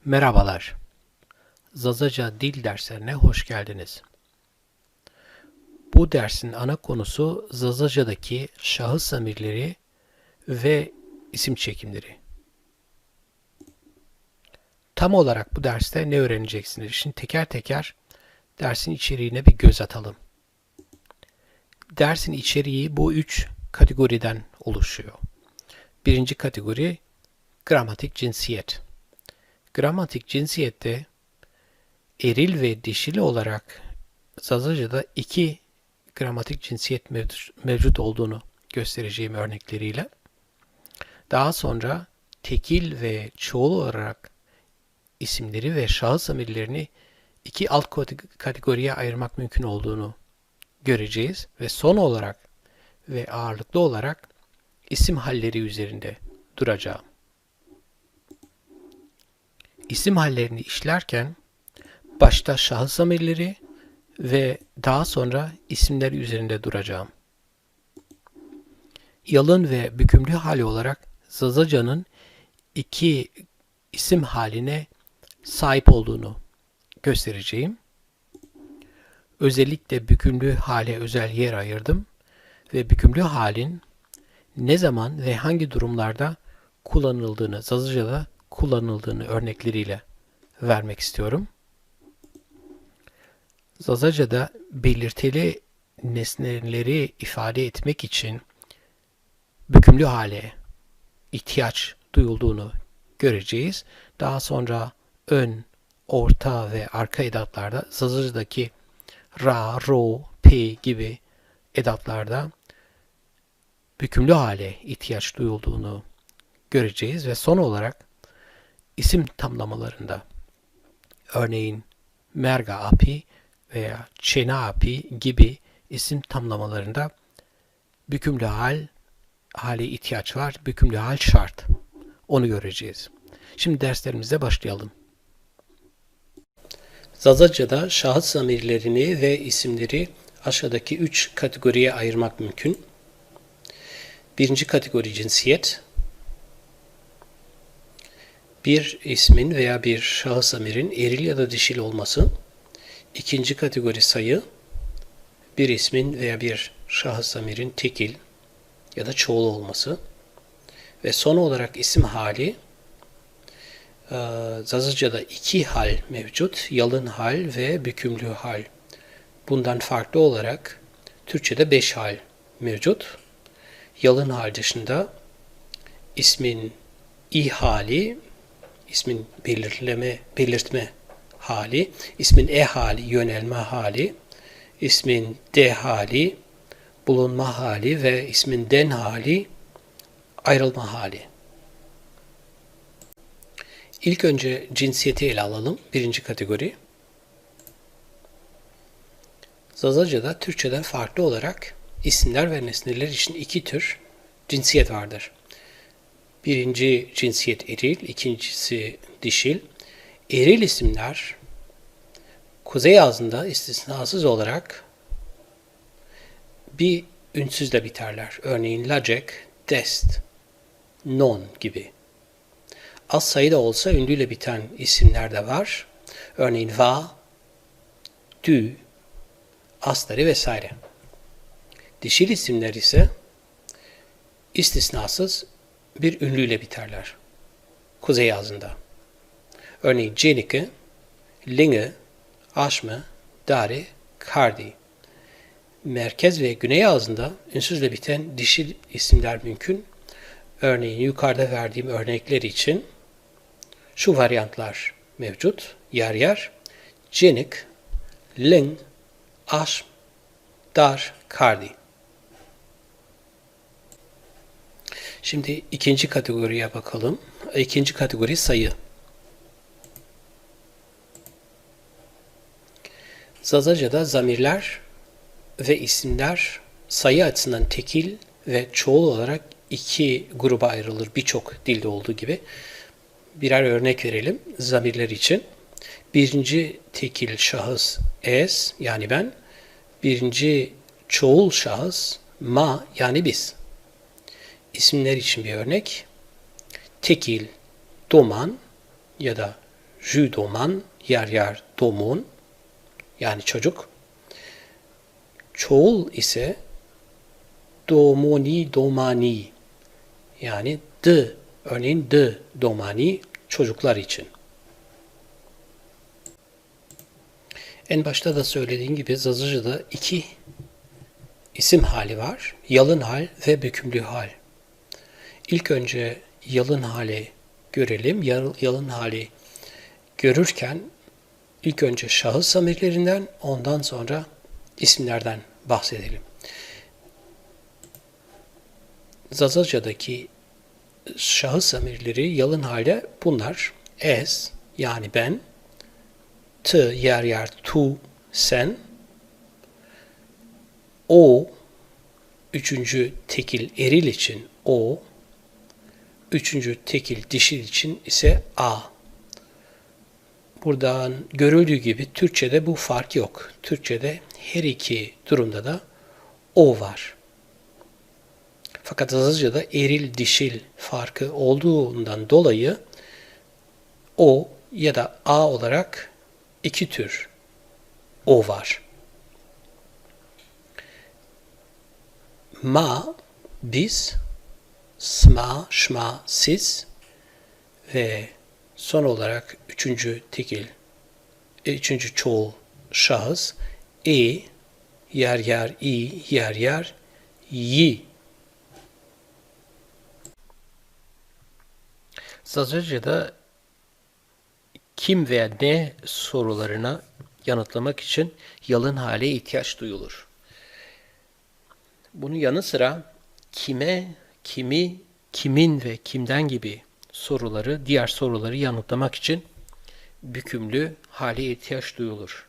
Merhabalar, Zazaca dil derslerine hoş geldiniz. Bu dersin ana konusu Zazaca'daki şahıs zamirleri ve isim çekimleri. Tam olarak bu derste ne öğreneceksiniz? Şimdi teker teker dersin içeriğine bir göz atalım. Dersin içeriği bu üç kategoriden oluşuyor. Birinci kategori gramatik cinsiyet. Gramatik cinsiyette eril ve dişil olarak Zazaca'da iki gramatik cinsiyet mevcut olduğunu göstereceğim örnekleriyle. Daha sonra tekil ve çoğul olarak isimleri ve şahıs zamirlerini iki alt kategoriye ayırmak mümkün olduğunu göreceğiz. Ve son olarak ve ağırlıklı olarak isim halleri üzerinde duracağım. İsim hallerini işlerken başta şahıs zamirleri ve daha sonra isimler üzerinde duracağım. Yalın ve bükümlü hali olarak Zazaca'nın iki isim haline sahip olduğunu göstereceğim. Özellikle bükümlü hale özel yer ayırdım ve bükümlü halin ne zaman ve hangi durumlarda kullanıldığını, Zazaca'da kullanıldığını örnekleriyle vermek istiyorum. Zazaca'da belirtili nesneleri ifade etmek için bükümlü hale ihtiyaç duyulduğunu göreceğiz. Daha sonra ön, orta ve arka edatlarda Zazaca'daki ra, ro, pe gibi edatlarda bükümlü hale ihtiyaç duyulduğunu göreceğiz ve son olarak isim tamlamalarında örneğin merga api veya çena api gibi isim tamlamalarında bükümlü hale ihtiyaç var. Bükümlü hal şart. Onu göreceğiz. Şimdi derslerimize başlayalım. Zazaca'da şahıs zamirlerini ve isimleri aşağıdaki 3 kategoriye ayırmak mümkün. Birinci kategori cinsiyet. Bir ismin veya bir şahıs zamirin eril ya da dişil olması. İkinci kategori sayı. Bir ismin veya bir şahıs zamirin tekil ya da çoğul olması. Ve son olarak isim hali. Zazaca'da iki hal mevcut. Yalın hal ve bükümlü hal. Bundan farklı olarak Türkçe'de 5 hal mevcut. Yalın hal dışında ismin i hali, ismin belirtme hali, ismin e hali, yönelme hali, ismin de hali, bulunma hali ve ismin den hali, ayrılma hali. İlk önce cinsiyeti ele alalım. Birinci kategori. Zazaca'da Türkçeden farklı olarak isimler ve nesneler için iki tür cinsiyet vardır. Birinci cinsiyet eril, ikincisi dişil. Eril isimler kuzey ağzında istisnasız olarak bir ünsüzle biterler. Örneğin lacek, dest, non gibi. Az sayıda olsa ünlüyle biten isimler de var. Örneğin va, dü, astarı vesaire. Dişil isimler ise istisnasız bir ünlüyle biterler. Kuzey ağzında. Örneğin cenike, linge, aşme, dari, kardi. Merkez ve güney ağzında ünsüzle biten dişil isimler mümkün. Örneğin yukarıda verdiğim örnekler için şu varyantlar mevcut. Yer yer. Cenik, ling, aşm, dar, kardi. Şimdi ikinci kategoriye bakalım. İkinci kategori sayı. Zazaca'da zamirler ve isimler sayı açısından tekil ve çoğul olarak iki gruba ayrılır. Birçok dilde olduğu gibi. Birer örnek verelim zamirler için. Birinci tekil şahıs es yani ben. Birinci çoğul şahıs ma yani biz. İsimler için bir örnek. Tekil, doman ya da jü doman, yer yer domun, yani çocuk. Çoğul ise domoni, domani, yani örneğin domani, çocuklar için. En başta da söylediğim gibi Zazaca'da iki isim hali var. Yalın hal ve bükümlü hal. İlk önce yalın hali görelim. Yalın hali görürken ilk önce şahıs zamirlerinden, ondan sonra isimlerden bahsedelim. Zazaca'daki şahıs zamirleri yalın halde bunlar. Es, yani ben, t, yer yer tu, sen, o, üçüncü tekil eril için o, üçüncü tekil dişil için ise a. Buradan görüldüğü gibi Türkçe'de bu fark yok. Türkçe'de her iki durumda da o var. Fakat Zazaca'da eril dişil farkı olduğundan dolayı o ya da a olarak iki tür o var. Ma, biz, sma, şma, siz ve son olarak üçüncü çoğul şahıs yer yer i, yer yer yi. Zazaca'da kim veya ne sorularına yanıtlamak için yalın hale ihtiyaç duyulur. Bunun yanı sıra kime, kimi, kimin ve kimden gibi diğer soruları yanıtlamak için bükümlü hale ihtiyaç duyulur.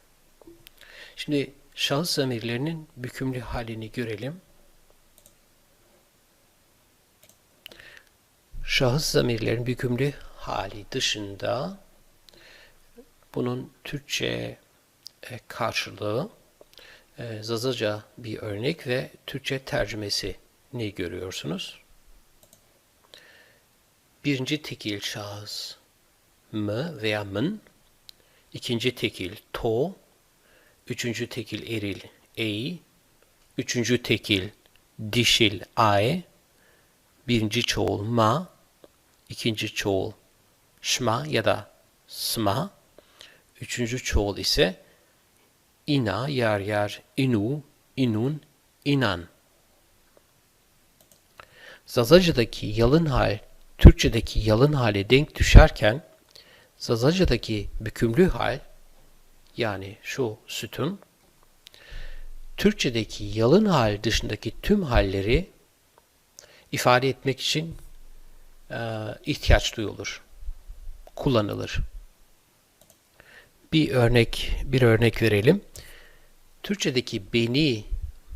Şimdi şahıs zamirlerinin bükümlü halini görelim. Şahıs zamirlerin bükümlü hali dışında bunun Türkçe karşılığı Zazaca bir örnek ve Türkçe tercümesini görüyorsunuz. Birinci tekil şahıs mı veya mın, ikinci tekil to, üçüncü tekil eril ei, üçüncü tekil dişil ae, birinci çoğul ma, ikinci çoğul şma ya da sma, üçüncü çoğul ise ina, yer yer inu, inun, inan. Zazaca'daki yalın hal, Türkçedeki yalın hale denk düşerken, Zazaca'daki bükümlü hal, yani şu sütun, Türkçedeki yalın hal dışındaki tüm halleri ifade etmek için ihtiyaç duyulur, kullanılır. Bir örnek verelim. Türkçedeki beni,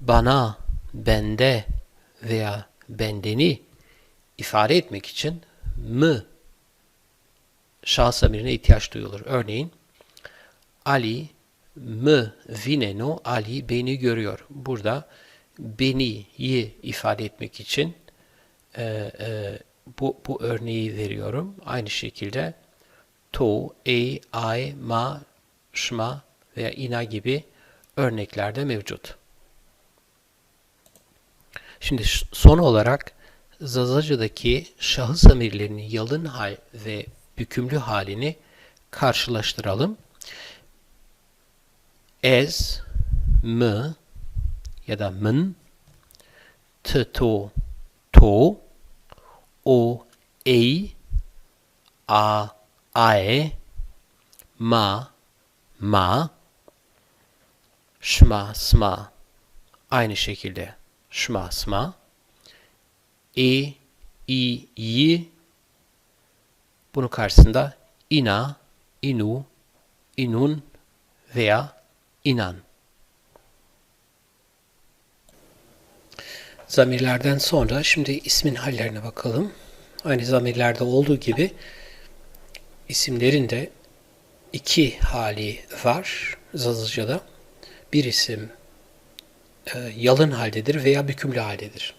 bana, bende veya bendeni ifade etmek için mı şahıs zamirine ihtiyaç duyulur. Örneğin Ali mı vineno, Ali beni görüyor. Burada beni'yi ifade etmek için bu örneği veriyorum. Aynı şekilde to, ay, ma, şma veya ina gibi örneklerde mevcut. Şimdi son olarak Zazaca'daki şahıs zamirlerinin yalın hal ve bükümlü halini karşılaştıralım. Ez, mı ya da mın, to, o, ey, ae, ma, şma, sma, aynı şekilde şma, sma, i, yi, bunun karşısında ina, inu, inun veya inan. Zamirlerden sonra şimdi ismin hallerine bakalım. Aynı zamirlerde olduğu gibi isimlerin de iki hali var Zazaca'da. Bir isim yalın haldedir veya bükümlü haldedir.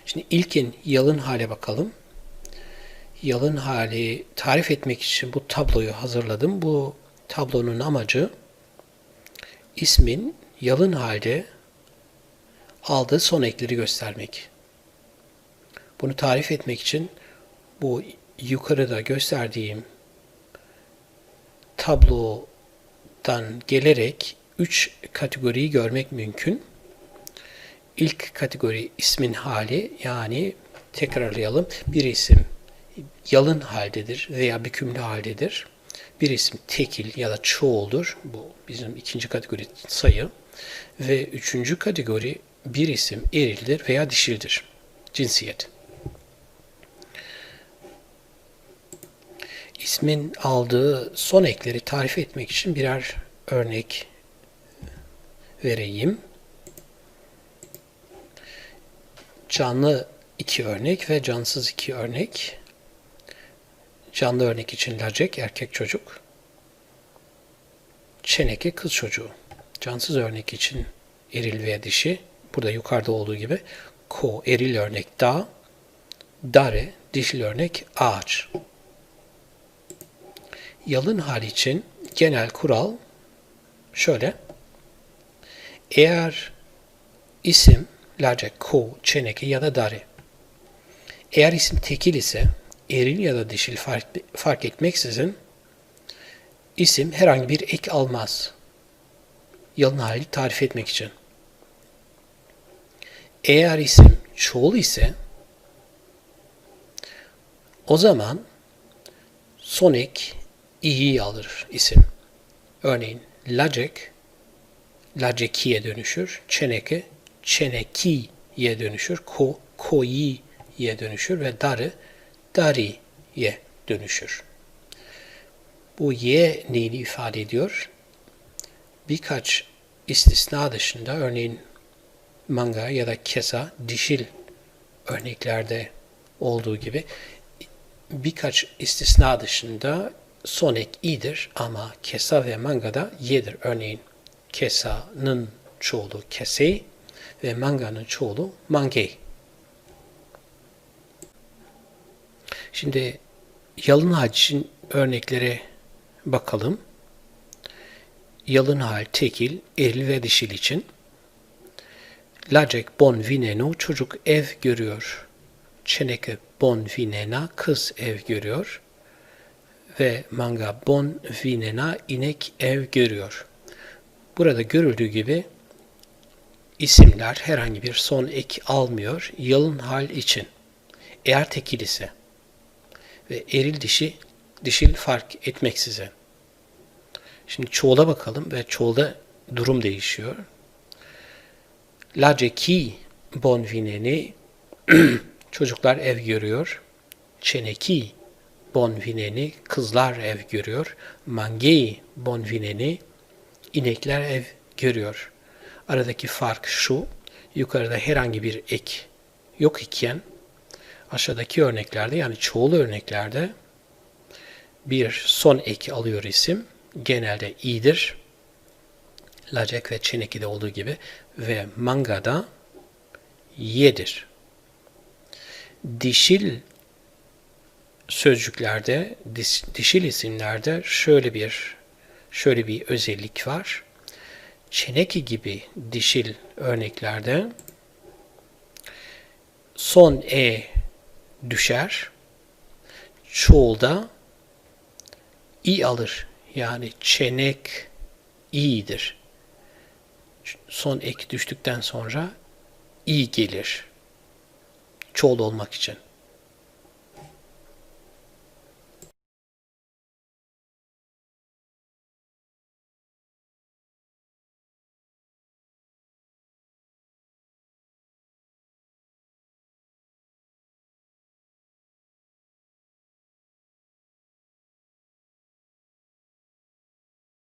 Şimdi ilkin yalın hale bakalım. Yalın hali tarif etmek için bu tabloyu hazırladım. Bu tablonun amacı ismin yalın halde aldığı son ekleri göstermek. Bunu tarif etmek için bu yukarıda gösterdiğim tablodan gelerek 3 kategoriyi görmek mümkün. İlk kategori ismin hali, yani tekrarlayalım. Bir isim yalın haldedir veya bükümlü haldedir. Bir isim tekil ya da çoğuldur. Bu bizim ikinci kategori sayı. Ve üçüncü kategori bir isim erildir veya dişildir. Cinsiyet. İsmin aldığı son ekleri tarif etmek için birer örnek vereyim. Canlı 2 örnek ve cansız 2 örnek. Canlı örnek için lacek, erkek çocuk. Çeneke, kız çocuğu. Cansız örnek için eril veya dişi. Burada yukarıda olduğu gibi. Ko, eril örnek dağ. Dare, dişil örnek ağaç. Yalın hal için genel kural şöyle. Eğer isim lacek, ko, çeneke ya da dare. Eğer isim tekil ise eril ya da dişil fark etmeksizin isim herhangi bir ek almaz. Yalın hali tarif etmek için. Eğer isim çoğul ise o zaman son ek i'yi alır isim. Örneğin lacek, lacekiye dönüşür. Çeneke, çenekiye dönüşür. Ko, koyiye dönüşür ve darı, dariye dönüşür. Bu y neyini ifade ediyor? Birkaç istisna dışında, örneğin manga ya da kesa dişil örneklerde olduğu gibi birkaç istisna dışında son ek i'dir ama kesa ve mangada y'dir. Örneğin kesa'nın çoğulu kesei ve manga'nın çoğulu mangei. Şimdi yalın hal için örneklere bakalım. Yalın hal tekil, eril ve dişil için. Lacek bon vineno, çocuk ev görüyor. Çeneke bon vinena, kız ev görüyor. Ve manga bon vinena, inek ev görüyor. Burada görüldüğü gibi isimler herhangi bir son ek almıyor yalın hal için. Eğer tekil ise ve eril dişil fark etmeksizin. Şimdi çoğula bakalım ve çoğulda durum değişiyor. Laceki bon vineni, çocuklar ev görüyor. Çeneki bon vineni, kızlar ev görüyor. Mangei bon vineni, inekler ev görüyor. Aradaki fark şu: yukarıda herhangi bir ek yok iken aşağıdaki örneklerde, yani çoğul örneklerde bir son ek alıyor isim. Genelde i'dir. Lacek ve çeneki'de olduğu gibi ve manga'da y'dir. Dişil sözcüklerde, dişil isimlerde şöyle bir özellik var. Çeneki gibi dişil örneklerde son e düşer. Çoğulda i alır. Yani çenek i'dir. Son ek düştükten sonra i gelir. Çoğul olmak için.